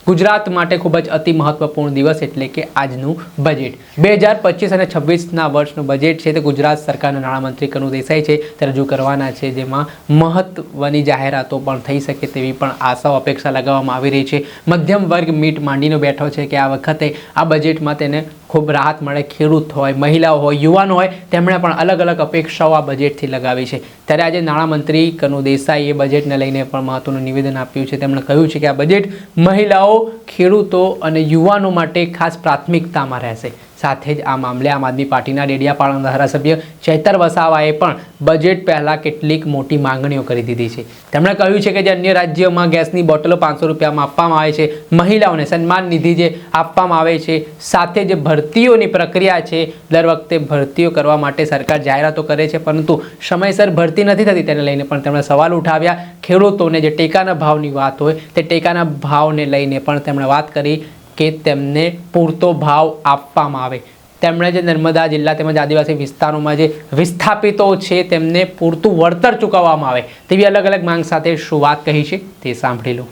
ગુજરાત માટે ખૂબ જ અતિ મહત્વપૂર્ણ દિવસ એટલે કે આજનું બજેટ 2025 અને 26ના વર્ષનું બજેટ છે તે ગુજરાત સરકારના નાણામંત્રી કનુ દેસાઈ છે તે રજૂ કરવાના છે, જેમાં મહત્વની જાહેરાતો પણ થઈ શકે તેવી પણ આશાઓ અપેક્ષા લગાવવામાં આવી રહી છે। મધ્યમ વર્ગ મીટ માંડીને બેઠો છે કે આ વખતે આ બજેટમાં તેને ખૂબ રાહત મળે। ખેડૂત હોય, મહિલાઓ હોય, યુવાનો હોય, તેમણે પણ અલગ અલગ અપેક્ષાઓ આ બજેટથી લગાવી છે। ત્યારે આજે નાણામંત્રી કનુ દેસાઈએ બજેટને લઈને પણ મહત્વનું નિવેદન આપ્યું છે। તેમણે કહ્યું છે કે આ બજેટ મહિલાઓ, ખેડૂતો અને યુવાનો માટે ખાસ પ્રાથમિકતામાં રહેશે। સાથે જ આ મામલે આમ આદમી પાર્ટીના ડેડિયાપાડાના ધારાસભ્ય ચૈતર વસાવાએ પણ બજેટ પહેલાં કેટલીક મોટી માંગણીઓ કરી દીધી છે। તેમણે કહ્યું છે કે જે અન્ય રાજ્યોમાં ગેસની બોટલો 500 રૂપિયામાં આપવામાં આવે છે, મહિલાઓને સન્માન નિધિ જે આપવામાં આવે છે, સાથે જે ભરતીઓની પ્રક્રિયા છે, દર વખતે ભરતીઓ કરવા માટે સરકાર જાહેરાતો કરે છે પરંતુ સમયસર ભરતી નથી થતી, તેને લઈને પણ તેમણે સવાલ ઉઠાવ્યા। ખેડૂતોને જે ટેકાના ભાવની વાત હોય તે ટેકાના ભાવને લઈને પણ તેમણે વાત કરી કે તેમને પૂરતો ભાવ આપવામાં આવે। તેમણે જે નર્મદા જિલ્લા તેમજ આદિવાસી વિસ્તારોમાં જે વિસ્થાપિતો છે તેમને પૂરતું વળતર ચૂકવવામાં આવે તેવી અલગ અલગ માંગ સાથે શું વાત કહી છે તે સાંભળી લો।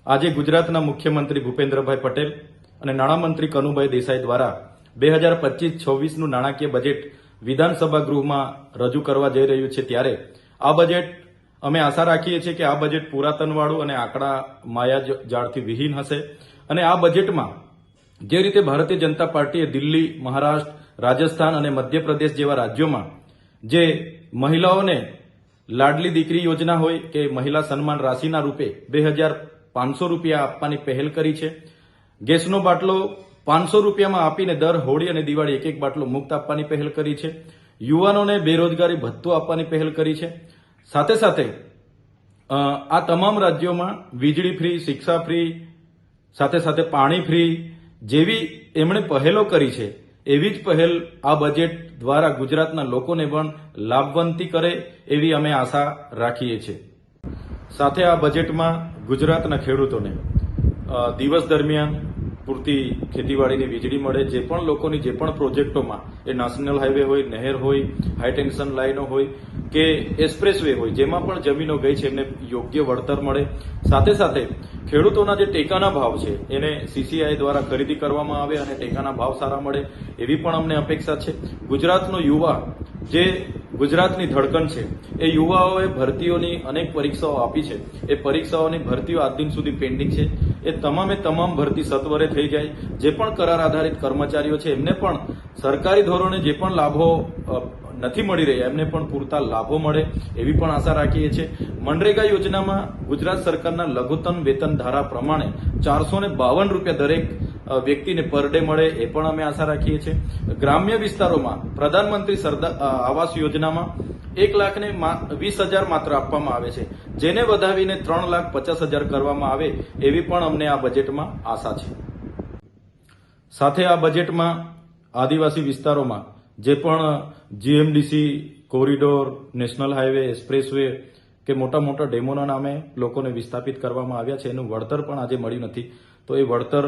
આજે ગુજરાતના મુખ્યમંત્રી ભૂપેન્દ્રભાઈ પટેલ અને નાણામંત્રી કનુભાઈ દેસાઈ દ્વારા 2025-26નું નાણાકીય બજેટ વિધાનસભા ગૃહમાં રજૂ કરવા જઈ રહ્યું છે, ત્યારે આ બજેટ અમે આશા રાખીએ છીએ કે આ બજેટ પુરાતનવાળું અને આંકડા માયાજાળથી વિહીન હશે અને આ બજેટમાં જે રીતે ભારતીય જનતા પાર્ટીએ દિલ્હી, મહારાષ્ટ્ર, રાજસ્થાન અને મધ્યપ્રદેશ જેવા રાજ્યોમાં જે મહિલાઓને લાડલી દીકરી યોજના હોય કે મહિલા સન્માન રાશિના રૂપે 2500 રૂપિયા આપવાની પહેલ કરી છે, ગેસનો બાટલો 500 રૂપિયામાં આપીને દર હોળી અને દિવાળી એક બાટલો મુક્ત આપવાની પહેલ કરી છે, યુવાનોને બેરોજગારી ભથ્થું આપવાની પહેલ કરી છે, સાથે સાથે આ તમામ રાજ્યોમાં વીજળી ફ્રી, શિક્ષા ફ્રી, સાથે સાથે પાણી ફ્રી જેવી એમણે પહેલો કરી છે, એવી જ પહેલ આ બજેટ દ્વારા ગુજરાતના લોકોને પણ લાભવંતી કરે એવી અમે આશા રાખીએ છીએ। સાથે આ બજેટમાં ગુજરાતના ખેડૂતોને દિવસ દરમિયાન પૂરતી ખેતીવાડીની વીજળી મળે, જે પણ લોકોની જે પણ પ્રોજેક્ટોમાં એ નેશનલ હાઈવે હોય, નહેર હોય, હાઈ ટેન્શન લાઈનો હોય કે એક્સપ્રેસવે હોય, જેમાં પણ જમીનો ગઈ છે એમને યોગ્ય વળતર મળે। સાથે સાથે ખેડૂતોના જે ટેકાના ભાવ છે એને CCI દ્વારા ખરીદી કરવામાં આવે અને ટેકાના ભાવ સારા મળે એવી પણ અમને અપેક્ષા છે। ગુજરાતનો યુવા જે ગુજરાતની ધડકન છે, એ યુવાઓએ ભરતીઓની અનેક પરીક્ષાઓ આપી છે, એ પરીક્ષાઓની ભરતીઓ આજ દિન સુધી પેન્ડિંગ છે, એ તમામે તમામ ભરતી સત્વરે થઈ જાય। જે પણ કરાર આધારિત કર્મચારીઓ છે એમને પણ સરકારી ધોરણે જે પણ લાભો નથી મળી રહ્યા એમને પણ પૂરતા લાભો મળે એવી પણ આશા રાખીએ છીએ। મનરેગા યોજનામાં ગુજરાત સરકારના લઘુત્તમ વેતન ધારા પ્રમાણે 452 રૂપિયા દરેક વ્યક્તિને પર ડે મળે એ પણ અમે આશા રાખીએ છીએ। ગ્રામ્ય વિસ્તારોમાં પ્રધાનમંત્રી આવાસ યોજનામાં 1,20,000 માત્ર આપવામાં આવે છે, જેને વધાવીને 3,50,000 કરવામાં આવે એવી પણ અમને આ બજેટમાં આશા છે। સાથે આ બજેટમાં આદિવાસી વિસ્તારોમાં જે પણ GMDC, corridor, national highway, expressway કે મોટા મોટા ડેમોના નામે લોકોને વિસ્થાપિત કરવામાં આવ્યા છે, એનું વળતર પણ આજે મળ્યું નથી, તો એ વળતર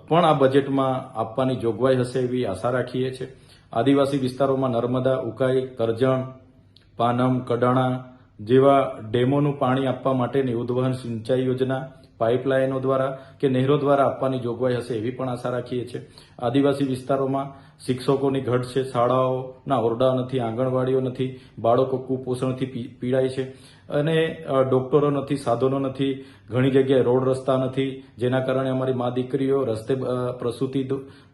પણ આ બજેટમાં આપવાની જોગવાઈ હશે એવી આશા રાખીએ છીએ। આદિવાસી વિસ્તારોમાં નર્મદા, ઉકાઈ, કરજણ, પાનમ, કડાણા જેવા ડેમોનું પાણી આપવા માટેની ઉદ્વહન સિંચાઈ યોજના પાઇપલાઇનો દ્વારા કે નહેરો દ્વારા આપવાની જોગવાઈ હશે એવી પણ આશા રાખીએ છીએ। આદિવાસી વિસ્તારોમાં શિક્ષકોની ઘટ છે, શાળાઓના ઓરડા નથી, આંગણવાડીઓ નથી, બાળકો કુપોષણથી પીડાય છે અને ડોક્ટરો નથી, સાધનો નથી, ઘણી જગ્યાએ રોડ રસ્તા નથી, જેના કારણે અમારી મા દીકરીઓ રસ્તે પ્રસૂતિ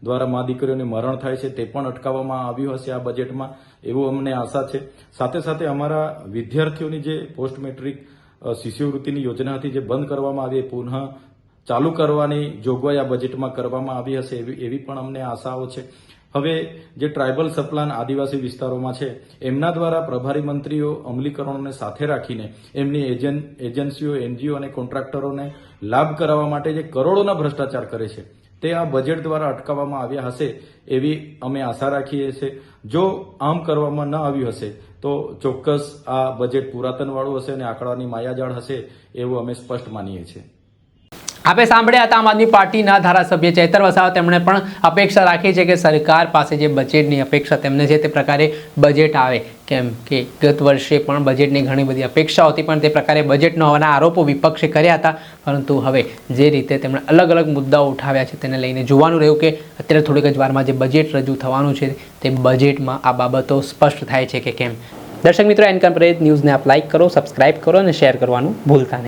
દ્વારા મા દીકરીઓને મરણ થાય છે, તે પણ અટકાવવામાં આવ્યું હશે આ બજેટમાં એવું અમને આશા છે। સાથે સાથે અમારા વિદ્યાર્થીઓની જે પોસ્ટ મેટ્રિક શિષ્યવૃત્તિની યોજના હતી જે બંધ કરવામાં આવી, પુનઃ ચાલુ કરવાની જોગવાઈ આ બજેટમાં કરવામાં આવી હશે એવી પણ અમને આશાઓ છે। હવે જે ટ્રાઇબલ સપ્લાન આદિવાસી વિસ્તારોમાં છે એમના દ્વારા પ્રભારી મંત્રીઓ અમલીકરણોને સાથે રાખીને એમની એજન્સીઓ, NGO અને કોન્ટ્રાક્ટરોને લાભ કરાવવા માટે જે કરોડોના ભ્રષ્ટાચાર કરે છે તે આ બજેટ દ્વારા અટકાવવામાં આવ્યા હશે એવી અમે આશા રાખીએ છીએ। જો આમ કરવામાં ન આવ્યું હશે તો ચોક્કસ આ બજેટ પુરાતનવાળું હશે અને આંકડાની માયાજાળ હશે એવું અમે સ્પષ્ટ માનીએ છીએ। આપણે સાંભળ્યા હતા આમ આદમી પાર્ટીના ધારાસભ્ય ચૈતર વસાવા, તેમણે પણ અપેક્ષા રાખી છે કે સરકાર પાસે જે બજેટની અપેક્ષા તેમને છે તે પ્રકારે બજેટ આવે, કેમ કે ગત વર્ષે પણ બજેટની ઘણી બધી અપેક્ષાઓ હતી પણ તે પ્રકારે બજેટ ન હોવાના આરોપો વિપક્ષે કર્યા હતા. પરંતુ હવે જે રીતે તેમણે અલગ અલગ મુદ્દાઓ ઉઠાવ્યા છે તેને લઈને જોવાનું રહ્યું કે અત્યારે થોડીક જ વારમાં જે બજેટ રજૂ થવાનું છે તે બજેટમાં આ બાબતો સ્પષ્ટ થાય છે કે કેમ. દર્શક મિત્રો, એન્કર ન્યૂઝને આપ લાઇક કરો, સબસ્ક્રાઇબ કરો અને શેર કરવાનું ભૂલતા નહીં.